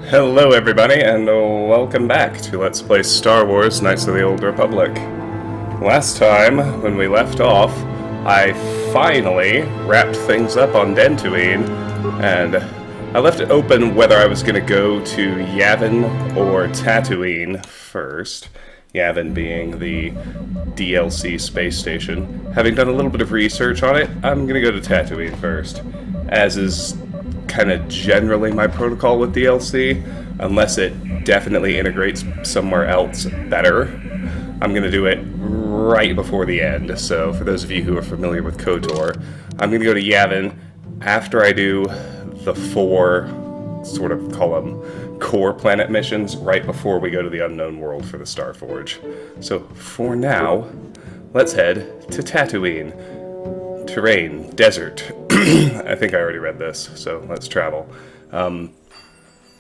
Hello everybody, and welcome back to Let's Play Star Wars Knights of the Old Republic. Last time, when we left off, I finally wrapped things up on Dantooine, and I left it open whether I was going to go to Yavin or Tatooine first. Yavin being the DLC space station. Having done a little bit of research on it, I'm going to go to Tatooine first, as is kind of generally my protocol with DLC, unless it definitely integrates somewhere else better. I'm going to do it right before the end, so for those of you who are familiar with KOTOR, I'm going to go to Yavin after I do the 4, sort of call them, core planet missions right before we go to the Unknown World for the Starforge. So for now, let's head to Tatooine. Terrain, desert. I think I already read this, so let's travel.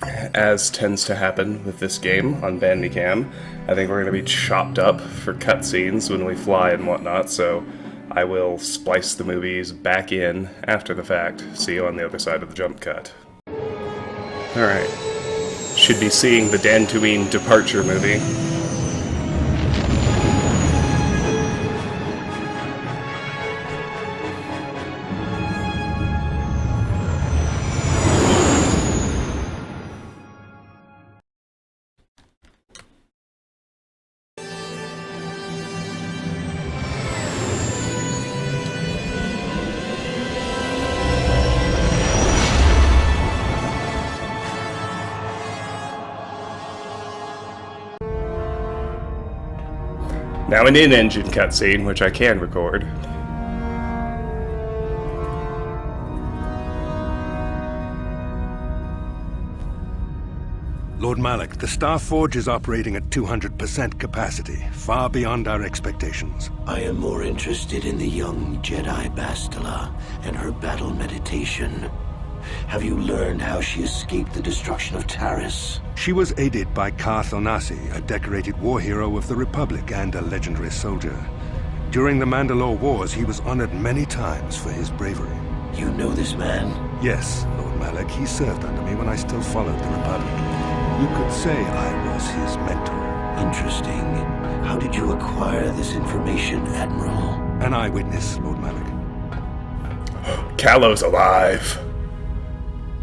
As tends to happen with this game on Bandicam, I think we're going to be chopped up for cutscenes when we fly and whatnot, so I will splice the movies back in after the fact. See you on the other side of the jump cut. Alright. Should be seeing the Dantooine departure movie. Now an in-engine cutscene, which I can record. Lord Malak, the Starforge is operating at 200% capacity, far beyond our expectations. I am more interested in the young Jedi Bastila and her battle meditation. Have you learned how she escaped the destruction of Taris? She was aided by Karth Onasi, a decorated war hero of the Republic and a legendary soldier. During the Mandalore Wars, he was honored many times for his bravery. You know this man? Yes, Lord Malak, he served under me when I still followed the Republic. You could say I was his mentor. Interesting. How did you acquire this information, Admiral? An eyewitness, Lord Malak. Calo's alive!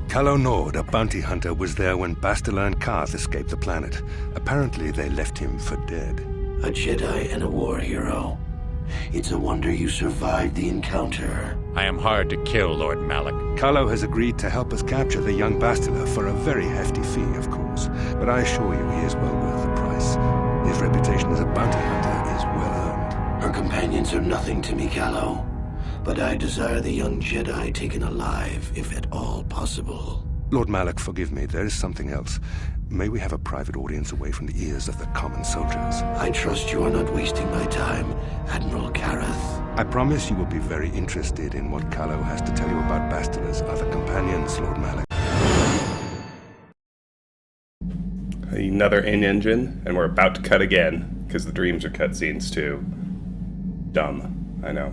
Calo Nord, a bounty hunter, was there when Bastila and Karth escaped the planet. Apparently, they left him for dead. A Jedi and a war hero. It's a wonder you survived the encounter. I am hard to kill, Lord Malak. Calo has agreed to help us capture the young Bastila for a very hefty fee, of course. But I assure you he is well worth the price. His reputation as a bounty hunter is well earned. Her companions are nothing to me, Calo. But I desire the young Jedi taken alive, if at all possible. Lord Malak, forgive me, there is something else. May we have a private audience away from the ears of the common soldiers? I trust you are not wasting my time, Admiral Karath. I promise you will be very interested in what Calo has to tell you about Bastila's other companions, Lord Malak. Another in-engine, and we're about to cut again, because the dreams are cutscenes too. Dumb, I know.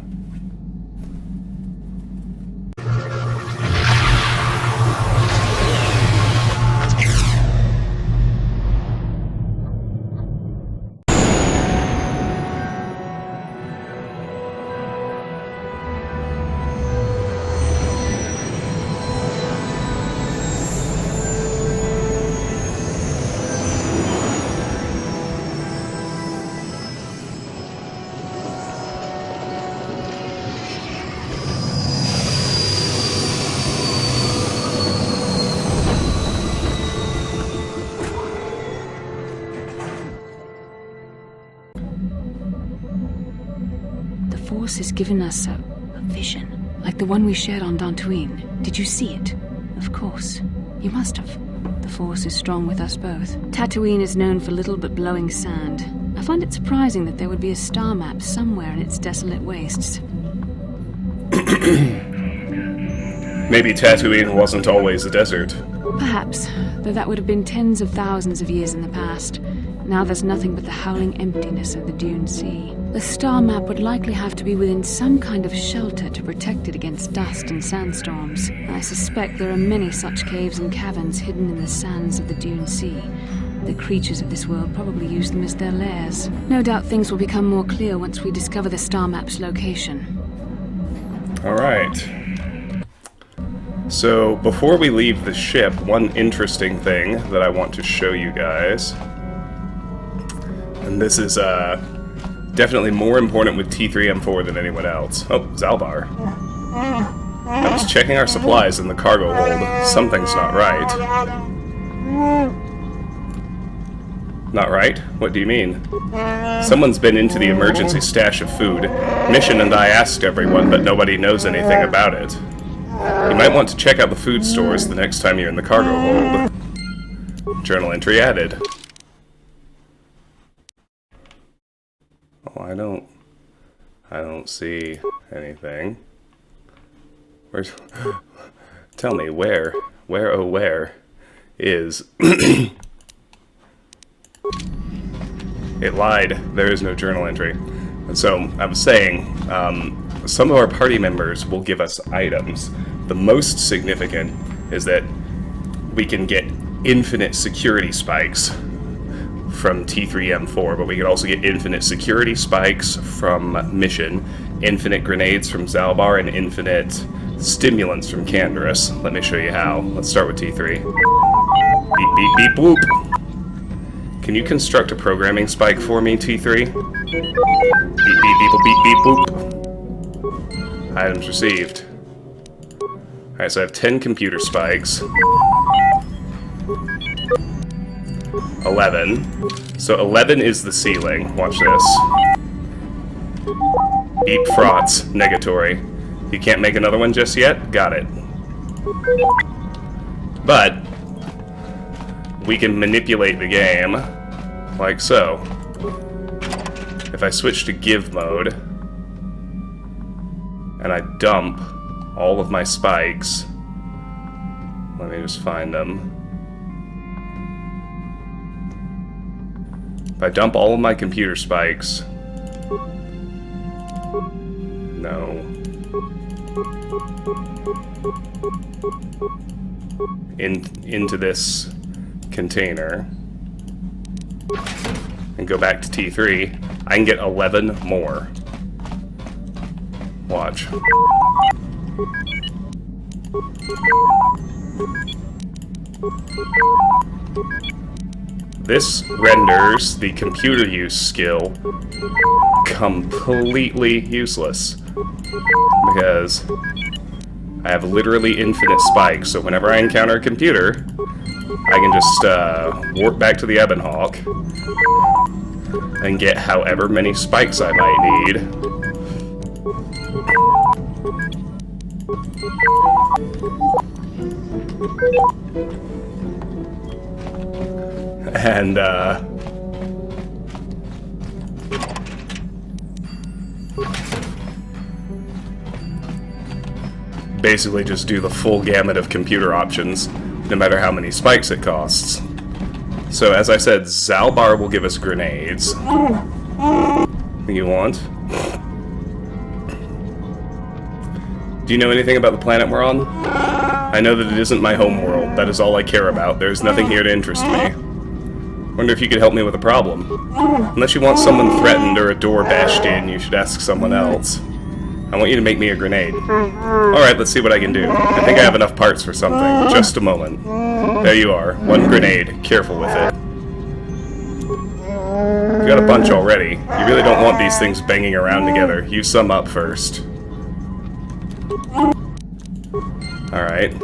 The Force has given us a vision, like the one we shared on Dantooine. Did you see it? Of course. You must have. The Force is strong with us both. Tatooine is known for little but blowing sand. I find it surprising that there would be a star map somewhere in its desolate wastes. Maybe Tatooine wasn't always a desert. Perhaps, though that would have been tens of thousands of years in the past. Now there's nothing but the howling emptiness of the Dune Sea. The star map would likely have to be within some kind of shelter to protect it against dust and sandstorms. I suspect there are many such caves and caverns hidden in the sands of the Dune Sea. The creatures of this world probably use them as their lairs. No doubt things will become more clear once we discover the star map's location. Alright. So, before we leave the ship, one interesting thing that I want to show you guys. And this is, definitely more important with T3M4 than anyone else. Oh, Zalbar. I was checking our supplies in the cargo hold. Something's not right. Not right? What do you mean? Someone's been into the emergency stash of food. Mission and I asked everyone, but nobody knows anything about it. You might want to check out the food stores the next time you're in the cargo hold. Journal entry added. Oh, I don't see anything. Where's... Tell me, where is... It lied. There is no journal entry. And so, I was saying, some of our party members will give us items. The most significant is that we can get infinite security spikes from T3M4, but we can also get infinite security spikes from Mission, infinite grenades from Zalbar, and infinite stimulants from Canderous. Let me show you how. Let's start with T3. Beep, beep, beep, whoop. Can you construct a programming spike for me, T3? Beep, beep, beep, beep, beep, boop. Items received. Alright, so I have 10 computer spikes. 11. So 11 is the ceiling. Watch this. Beep frauds. Negatory. You can't make another one just yet? Got it. But we can manipulate the game like so. If I switch to give mode and I dump all of my spikes, let me just find them. If I dump all of my computer spikes, no. Into this container and go back to T3, I can get 11 more. Watch. This renders the computer use skill completely useless because I have literally infinite spikes, so whenever I encounter a computer, I can just warp back to the Ebon Hawk and get however many spikes I might need. And, basically just do the full gamut of computer options, no matter how many spikes it costs. So, as I said, Zalbar will give us grenades. You want? Do you know anything about the planet we're on? I know that it isn't my home world. That is all I care about. There's nothing here to interest me. Wonder if you could help me with a problem. Unless you want someone threatened or a door bashed in, you should ask someone else. I want you to make me a grenade. Alright, let's see what I can do. I think I have enough parts for something. Just a moment. There you are. One grenade. Careful with it. You've got a bunch already. You really don't want these things banging around together. Use some up first. Alright.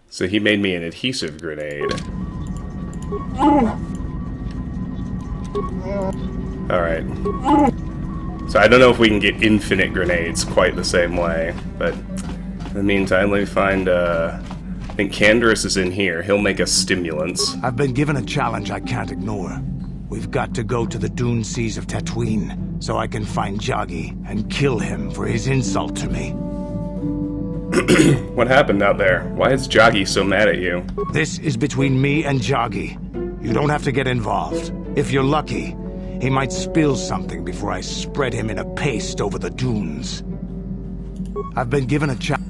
So he made me an adhesive grenade. Alright. So I don't know if we can get infinite grenades quite the same way, but in the meantime, let me find, I think Canderous is in here. He'll make us stimulants. I've been given a challenge I can't ignore. We've got to go to the dune seas of Tatooine, so I can find Jagi and kill him for his insult to me. What happened out there? Why is Jagi so mad at you? This is between me and Jagi. You don't have to get involved. If you're lucky, He might spill something before I spread him in a paste over the dunes. I've been given a chance.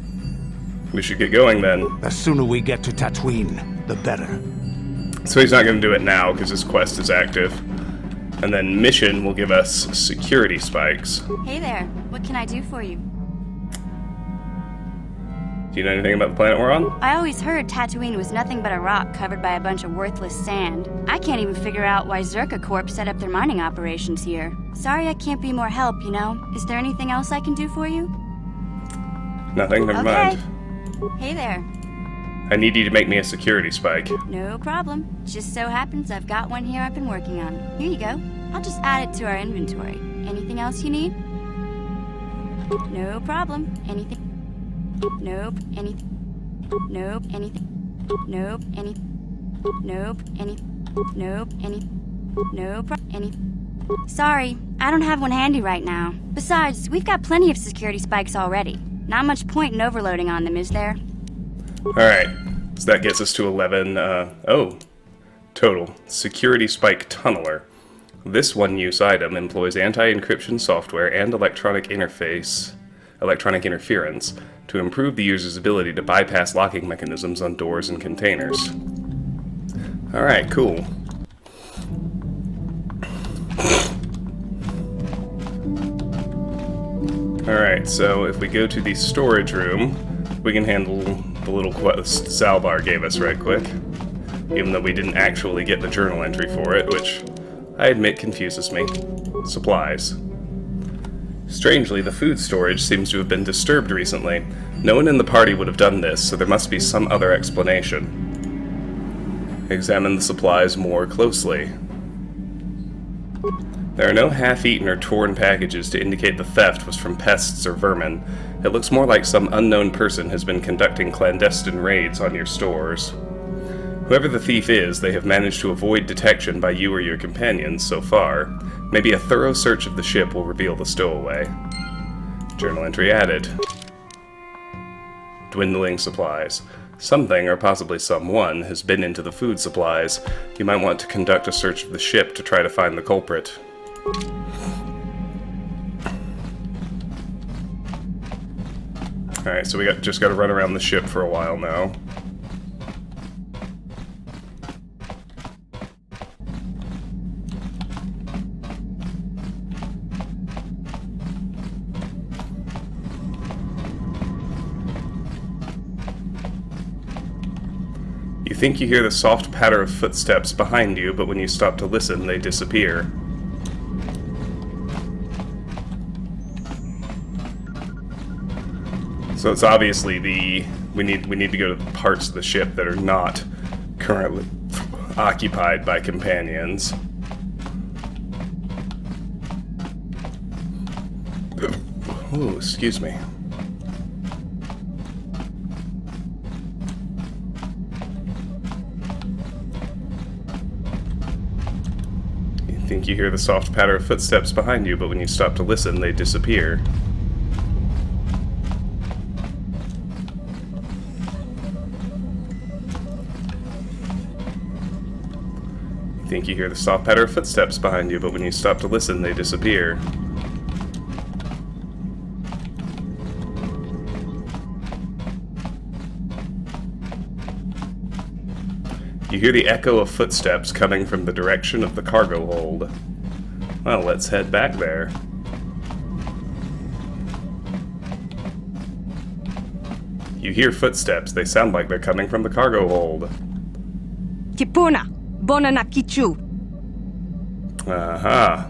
We should get going then. The sooner we get to Tatooine, the better. So he's not going to do it now because his quest is active. And then mission will give us security spikes. Hey there, what can I do for you? Do you know anything about the planet we're on? I always heard Tatooine was nothing but a rock covered by a bunch of worthless sand. I can't even figure out why Zerka Corp set up their mining operations here. Sorry I can't be more help, you know. Is there anything else I can do for you? Nothing, never mind. Hey there. I need you to make me a security spike. No problem. Just so happens I've got one here I've been working on. Here you go. I'll just add it to our inventory. Anything else you need? No problem. Anything? Nope. Anything? Nope. Anything? Nope. Anything? Nope. Anything? Nope. Anything? Nope. Anything? Sorry, I don't have one handy right now. Besides, we've got plenty of security spikes already. Not much point in overloading on them, is there? Alright, so that gets us to 11, total. Security Spike Tunneler. This one-use item employs anti-encryption software and electronic interference to improve the user's ability to bypass locking mechanisms on doors and containers. Alright, cool. Alright, so if we go to the storage room, we can handle the little quest Zalbar gave us right quick. Even though we didn't actually get the journal entry for it, which I admit confuses me. Supplies. Strangely, the food storage seems to have been disturbed recently. No one in the party would have done this, so there must be some other explanation. Examine the supplies more closely. There are no half-eaten or torn packages to indicate the theft was from pests or vermin. It looks more like some unknown person has been conducting clandestine raids on your stores. Whoever the thief is, they have managed to avoid detection by you or your companions so far. Maybe a thorough search of the ship will reveal the stowaway. Journal entry added. Dwindling supplies. Something, or possibly someone, has been into the food supplies. You might want to conduct a search of the ship to try to find the culprit. Alright, so we just got to run around the ship for a while now. You think you hear the soft patter of footsteps behind you, but when you stop to listen, they disappear. So it's obviously we need to go to the parts of the ship that are not currently occupied by companions. Oh, excuse me. You think you hear the soft patter of footsteps behind you, but when you stop to listen, they disappear. You think you hear the soft patter of footsteps behind you, but when you stop to listen, they disappear. You hear the echo of footsteps coming from the direction of the cargo hold. Well, let's head back there. You hear footsteps. They sound like they're coming from the cargo hold. Tipuna, bona na kichu. Aha.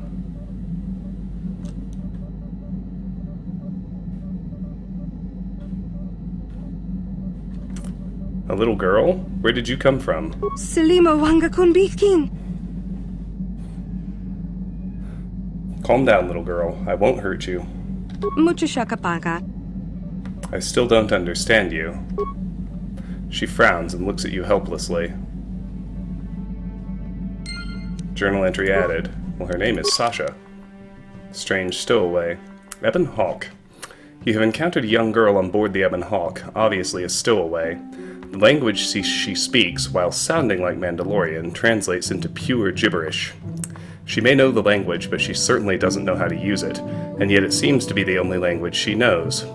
A little girl? Where did you come from? Selima wanga kunbikin. Calm down, little girl. I won't hurt you. Mucho shakapaga. I still don't understand you. She frowns and looks at you helplessly. Journal entry added. Well, her name is Sasha. Strange stowaway. Ebon Hawk. You have encountered a young girl on board the Ebon Hawk, obviously a stowaway. The language she speaks, while sounding like Mandalorian, translates into pure gibberish. She may know the language, but she certainly doesn't know how to use it, and yet it seems to be the only language she knows.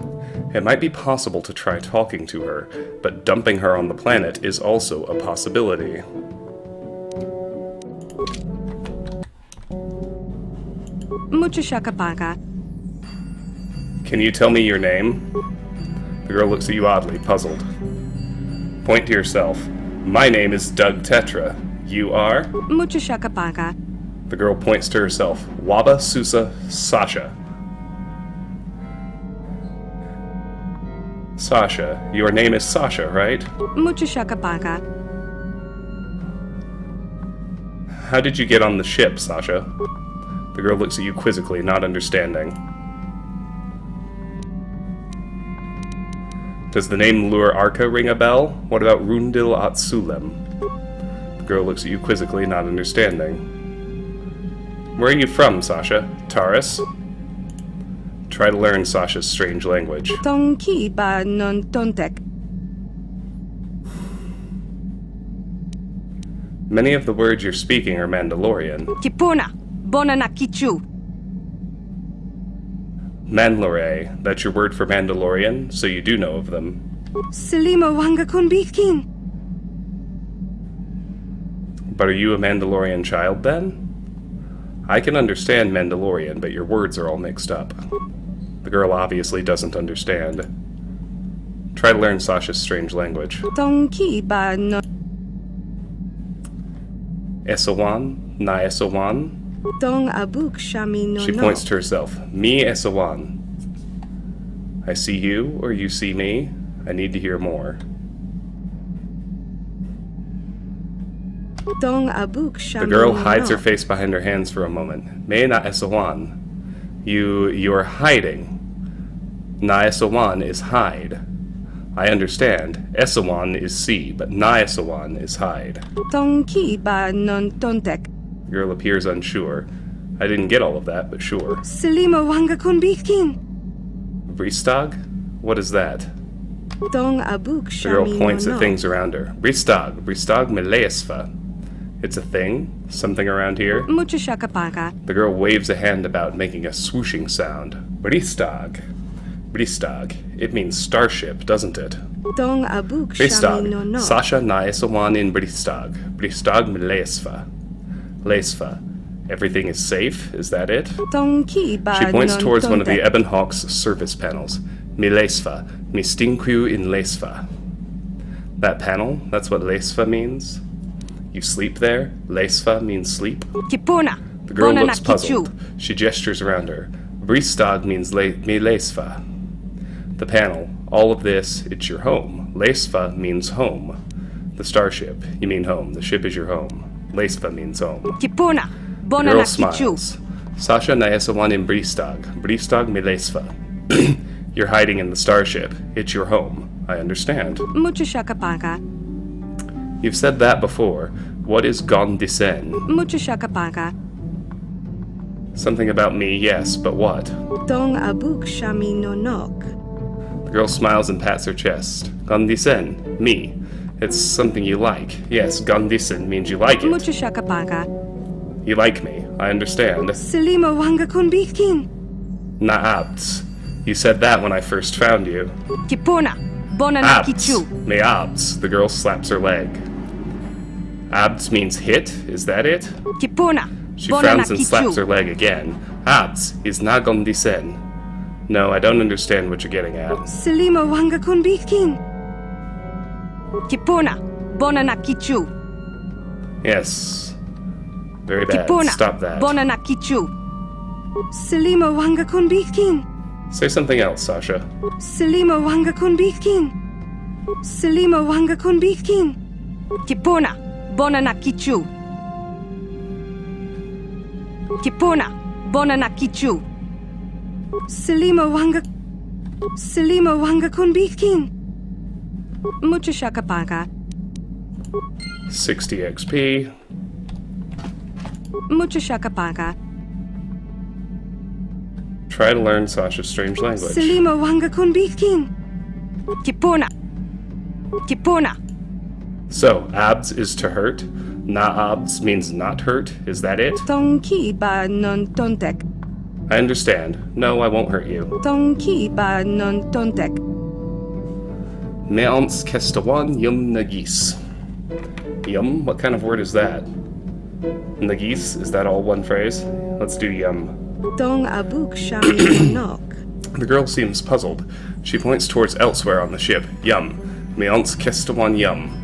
It might be possible to try talking to her, but dumping her on the planet is also a possibility. Mucho shakapaka. Can you tell me your name? The girl looks at you oddly, puzzled. Point to yourself. My name is Doug Tetra. You are? Mucho shakapaka. The girl points to herself. Waba Susa Sasha. Sasha. Your name is Sasha, right? Mucho shakapaka. How did you get on the ship, Sasha? The girl looks at you quizzically, not understanding. Does the name Lure Arca ring a bell? What about Rundil Atsulem? The girl looks at you quizzically, not understanding. Where are you from, Sasha? Taurus? Try to learn Sasha's strange language. Tonki ba non tontek. Many of the words you're speaking are Mandalorian. Kipuna. Bonana kichu. Mandalore, that's your word for Mandalorian, so you do know of them. Selima wanga kunbitkin. But are you a Mandalorian child, then? I can understand Mandalorian, but your words are all mixed up. The girl obviously doesn't understand. Try to learn Sasha's strange language. Tonki ba non. Esawan? Na Esawan? Tong abuk shami no She no. points to herself. Me Esawan. I see you, or you see me. I need to hear more. Tong abuk shami The girl no hides no. her face behind her hands for a moment. Me na Esawan. You're hiding. Na Esawan is hide. I understand. Esawan is see, but Na Esawan is hide. Tonki ba non tontek. The girl appears unsure. I didn't get all of that, but sure. Selima wanga kunbitkin. Bristag? What is that? Tong abuk The shami girl points no at no. things around her. Bristag Meleesfa. It's a thing? Something around here? Mucho shakapaka. The girl waves a hand about, making a swooshing sound. Bristag. It means starship, doesn't it? Tong abuk shami no Bristag. no. Sasha na Esawan in Bristag. Bristag Meleesfa. Leesfa. Everything is safe, is that it? Tonki ba She points non towards one of the tontek. Ebon Hawk's service panels. Mi Leesfa. Mi Stinkwu in Leesfa. That panel? That's what Leesfa means? You sleep there? Leesfa means sleep? Kipuna. The girl Bonana looks puzzled. kichu. She gestures around her. Bristag means Mi Leesfa. The panel. All of this, it's your home. Leesfa means home. The starship. You mean home. The ship is your home. Leesfa means home. Kipuna. The Bonana girl kichu. smiles. Sasha na Esawan in Bristag. Bristag mi Leesfa. You're hiding in the starship. It's your home. I understand. Mucho shakapaka. You've said that before. What is Gondisen? Mucho shakapaka. Something about me, yes, but what? Tong abuk shami no nok. The girl smiles and pats her chest. Gondisen, me. It's something you like. Yes, Gondisen means you like it. Mucho shakapaka. You like me. I understand. Selima wanga kunbitkin. Naabts. You said that when I first found you. Kipuna. Bonana Abs. kichu. Me abs. The girl slaps her leg. Abs means hit? Is that it? Kipuna. She Bonana frowns and slaps her kichu. leg again. Abs is nagondisen. No, I don't understand what you're getting at. Selima wanga kunbitkin. Kipuna. Bonana kichu. Yes. Very bad. Kipuna. Stop that. Bonana kichu. Selima wanga kunbitkin. Say something else, Sasha. Selima wanga kunbitkin. Selima wanga kunbitkin. Kipuna. Bonana kichu. Kipuna. Bonana kichu. Selima wanga kunbitkin. Mucho shakapaka. 60 XP. Mucho shakapaka. Try to learn Sasha's strange language. Selima wanga kunbitkin. Kipuna. Kipuna. So, abs is to hurt. Na'abs means not hurt, is that it? Tonki ba non tontek. I understand. No, I won't hurt you. Tonki ba non tontek. Me'ons kestawan yum nagis. Yum? What kind of word is that? Nagis? Is that all one phrase? Let's do yum. Tong abuk shami nok. The girl seems puzzled. She points towards elsewhere on the ship. Yum. Me'ons kestawan yum.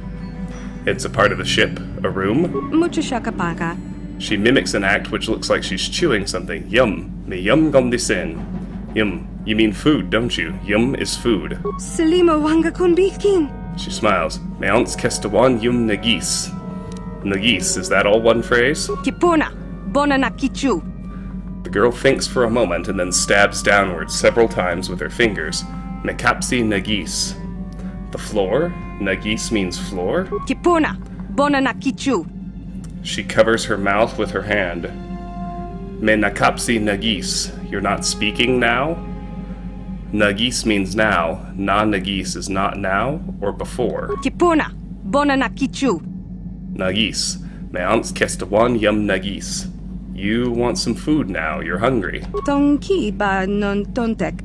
It's a part of the ship? A room? Mucho shakapaga. She mimics an act which looks like she's chewing something. Yum. Me yum gondisen. Yum. You mean food, don't you? Yum is food. Selima wanga kun bitkin. She smiles. Me'ons kestawan yum nagis. Nagis, is that all one phrase? Kipona. Bona na kichu. The girl thinks for a moment and then stabs downwards several times with her fingers. Mekapsi nagis. The floor? Nagis means floor? Kipona. Bona na kichu. She covers her mouth with her hand. Me nakapsi nagis. You're not speaking now? Nagis means now. Na nagis is not now or before. Kipona. Bona na kichu. Nagis. Me'ons kestawan yum nagis. You want some food now. You're hungry. Tonki ba non tontek.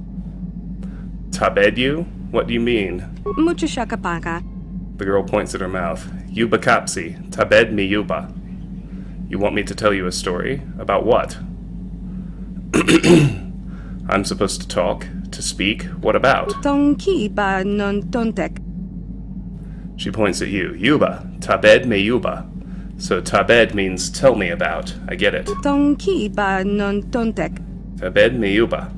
Tabed you? What do you mean? Mucho shakapaga. The girl points at her mouth. Yuba kapsi. Tabed mi yuba. You want me to tell you a story? About what? I'm supposed to talk, to speak. What about? Tonki ba non tontek. She points at you. Yuba. Tabed me yuba. So tabed means tell me about. I get it. Tonki ba non tontek. Tabed me yuba.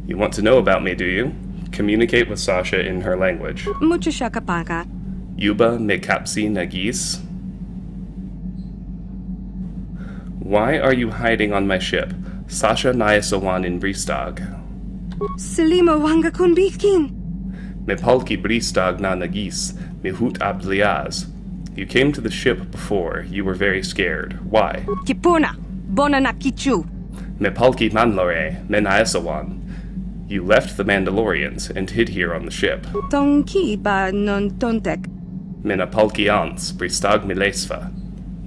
You want to know about me, do you? Communicate with Sasha in her language. Mucho shakapaga. Yuba me kapsi nagis. Why are you hiding on my ship? Sasha Nyasawan in Bristag. Selima wanga kun bitkin. Me palki Bristag na nagis. Me hut abliaz. You came to the ship before. You were very scared. Why? Kipona. Bona na kichu. Me palki manlore. Me Nyasawan. You left the Mandalorians and hid here on the ship. Tonki ba non tontek. Me na palki ants. Bristag milesva.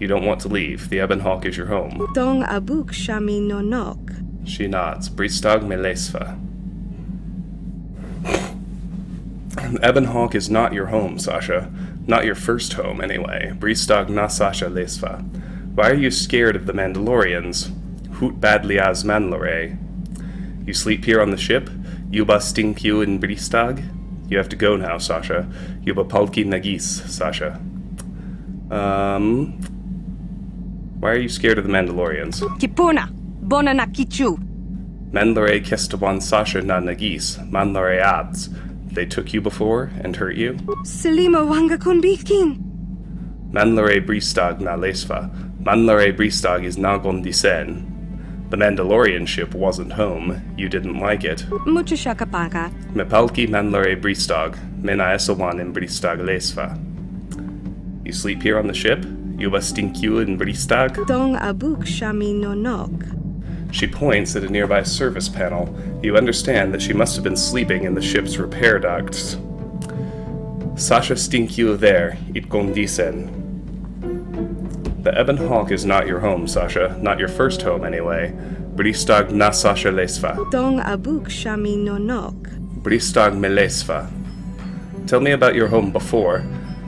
You don't want to leave. The Ebon Hawk is your home. Tong abuk shami no nok. She nods. Bristag milesva. Ebon Hawk is not your home, Sasha. Not your first home, anyway. Bristag na Sasha lesva. Why are you scared of the Mandalorians? Hoot badliaz manlore. You sleep here on the ship? Yuba stinkyu in Bristag? You have to go now, Sasha. Yuba palki nagis, Sasha. Why are you scared of the Mandalorians? Kipona. Bona na kichu. Manlore kestawan Sasha na nagis. Manlore abs. They took you before and hurt you? Selima wanga kun bitkin. Manlore Bristag na lesva. Manlore Bristag is nagon disen. The Mandalorian ship wasn't home. You didn't like it. Mucho shakapaga. Me palki Manlore Bristag. Me Nyasawan in Bristag lesva. You sleep here on the ship? Yuba stinkyu in Bristag? Tong abuk shami no nok. She points at a nearby service panel. You understand that she must have been sleeping in the ship's repair ducts. Sasha stinkyu there, it gondisen. The Ebon Hawk is not your home, Sasha. Not your first home, anyway. Bristag na Sasha lesva. Tong abuk shami no nok. Bristag me lesva. Tell me about your home before.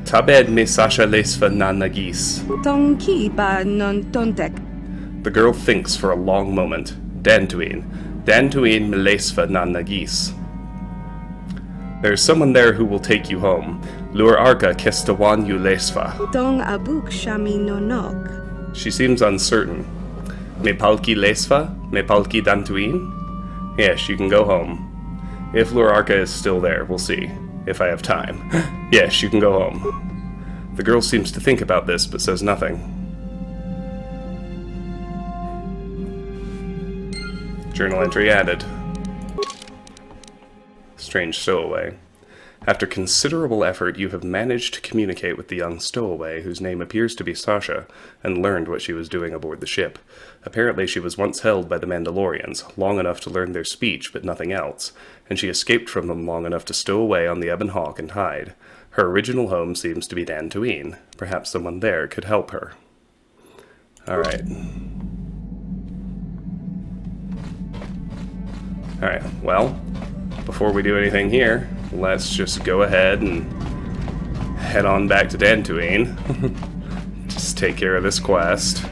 Tabed me Sasha lesva na nagis. Tonki ba non tontek. The girl thinks for a long moment. Dantooine. Dantooine me lesva na nagis. There's someone there who will take you home. Lure arka kestawan you lesva. Tong abuk shami no nok. She seems uncertain. Me palki lesva? Me palki Dantooine? Yes, you can go home. If Lure arka is still there, we'll see. If I have time. Yes, you can go home. The girl seems to think about this, but says nothing. Journal entry added. Strange Stowaway. After considerable effort, you have managed to communicate with the young Stowaway, whose name appears to be Sasha, and learned what she was doing aboard the ship. Apparently she was once held by the Mandalorians, long enough to learn their speech, but nothing else, and she escaped from them long enough to stow away on the Ebon Hawk and hide. Her original home seems to be Dantooine. Perhaps someone there could help her. Alright. Alright, well, before we do anything here, let's just go ahead and head on back to Dantooine. Just take care of this quest.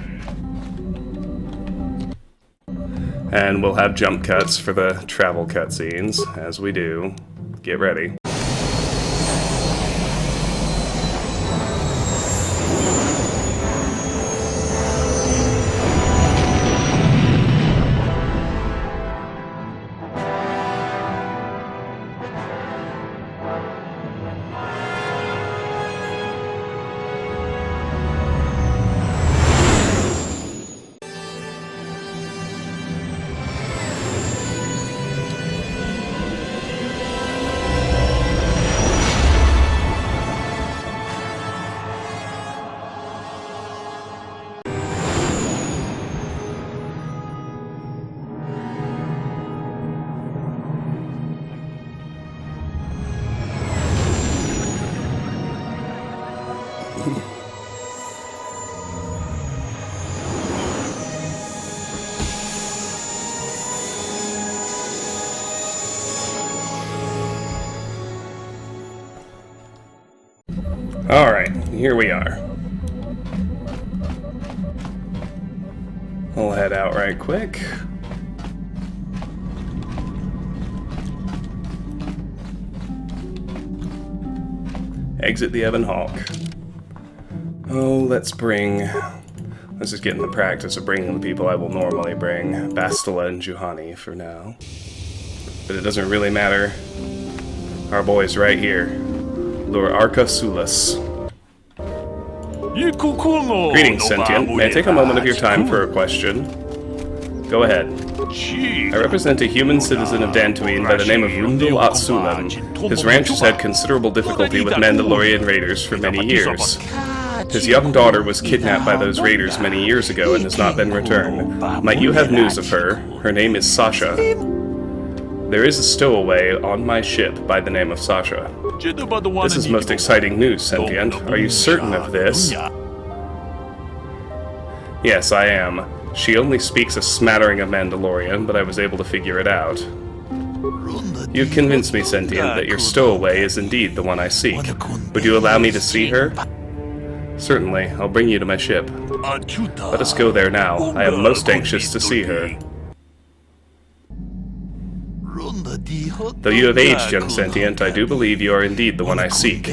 And we'll have jump cuts for the travel cutscenes, as we do. Get ready. Alright, here we are. We'll head out right quick. Exit the Ebon Hawk. Oh, let's just get in the practice of bringing the people I will normally bring. Bastila and Juhani for now. But it doesn't really matter. Our boy's right here. Lurarka Sulas. Greetings, Sentient. May I take a moment of your time for a question? Go ahead. I represent a human citizen of Dantooine by the name of Rundul Atsulan. His ranch has had considerable difficulty with Mandalorian raiders for many years. His young daughter was kidnapped by those raiders many years ago and has not been returned. Might you have news of her? Her name is Sasha. There is a stowaway on my ship by the name of Sasha. This is most exciting news, Sentient. Are you certain of this? Yes, I am. She only speaks a smattering of Mandalorian, but I was able to figure it out. You've convinced me, Sentient, that your stowaway is indeed the one I seek. Would you allow me to see her? Certainly. I'll bring you to my ship. Let us go there now. I am most anxious to see her. Though you have aged, young Sentient, I do believe you are indeed the one I seek.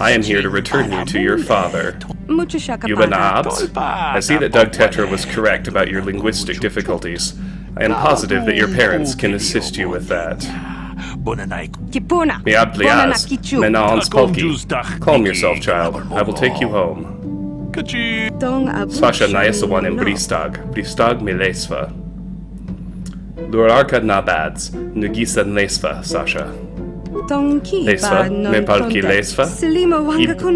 I am here to return you to your father. Yubanabs? I see that Doug Tetra was correct about your linguistic difficulties. I am positive that your parents can assist you with that. Miabliaz, Menans Polki. Calm yourself, child. I will take you home. Sasha Nyasawan in Bristag Milesva. Lurarka Nabads, Nugisan Lesva, Sasha. Lesva, Nepalki Lesva,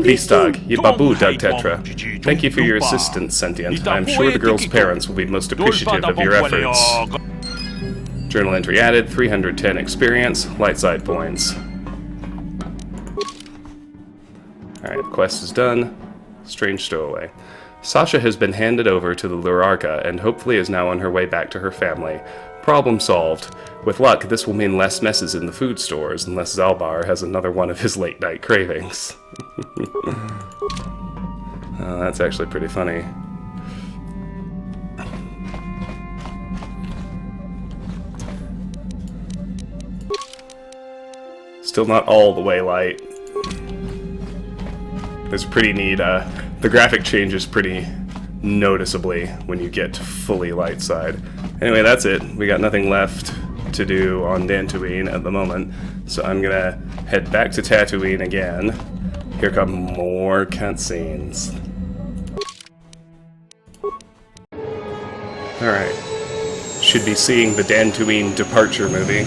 Bristag, Yibabu Doug Tetra. Thank you for your assistance, Sentient. I am sure the girl's parents will be most appreciative of your efforts. Journal entry added, 310 experience, light side points. Alright, quest is done. Strange stowaway. Sasha has been handed over to the Lurarka and hopefully is now on her way back to her family. Problem solved. With luck, this will mean less messes in the food stores, unless Zalbar has another one of his late-night cravings. Oh, that's actually pretty funny. Still not all the way light. It's pretty neat. The graphic changes pretty noticeably when you get to fully light side. Anyway, that's it. We got nothing left to do on Dantooine at the moment, so I'm gonna head back to Tatooine again. Here come more cutscenes. Alright. Should be seeing the Dantooine departure movie.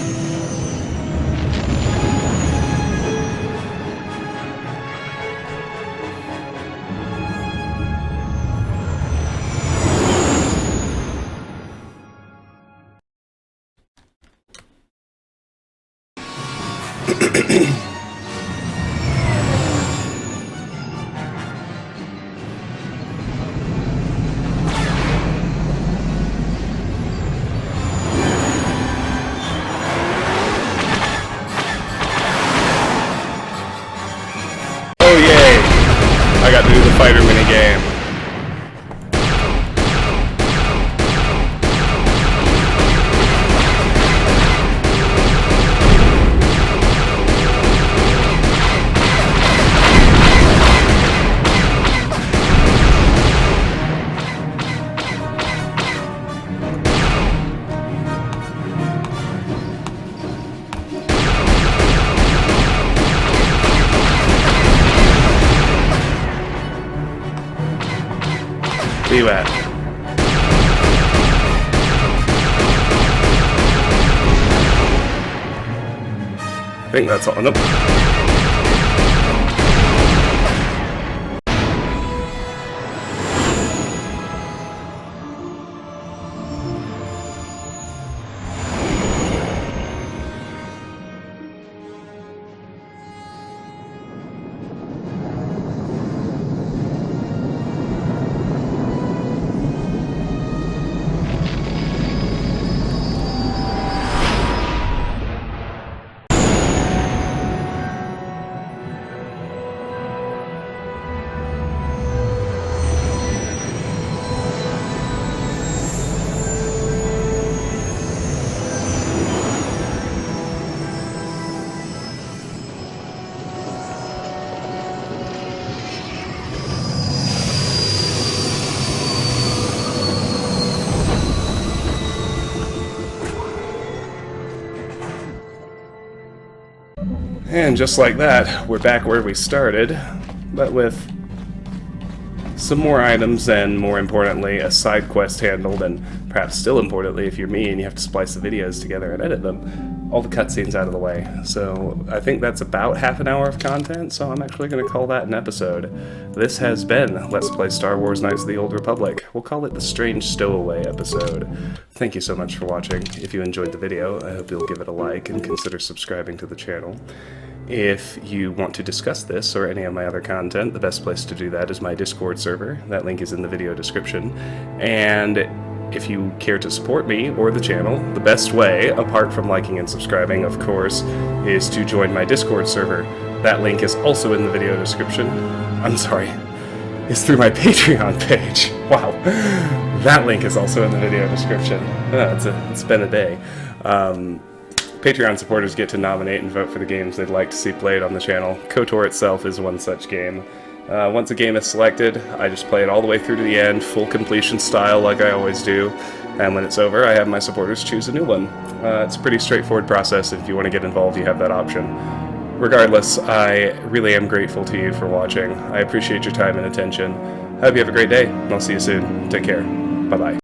fighter minigame. Where you at? I think that's all. Nope. And just like that, we're back where we started, but with some more items and, more importantly, a side quest handled, and perhaps still importantly, if you're me and you have to splice the videos together and edit them, all the cutscenes out of the way. So I think that's about half an hour of content, so I'm actually going to call that an episode. This has been Let's Play Star Wars Knights of the Old Republic. We'll call it the Strange Stowaway episode. Thank you so much for watching. If you enjoyed the video, I hope you'll give it a like and consider subscribing to the channel. If you want to discuss this or any of my other content, the best place to do that is my Discord server. That link is in the video description. And if you care to support me or the channel, the best way, apart from liking and subscribing, of course, is to join my Discord server. That link is also in the video description. I'm sorry, it's through my Patreon page. Wow. That link is also in the video description. It's been a day. Patreon supporters get to nominate and vote for the games they'd like to see played on the channel. KOTOR itself is one such game. Once a game is selected, I just play it all the way through to the end, full completion style like I always do, and when it's over, I have my supporters choose a new one. It's a pretty straightforward process. If you want to get involved, you have that option. Regardless, I really am grateful to you for watching. I appreciate your time and attention. I hope you have a great day, and I'll see you soon. Take care. Bye-bye.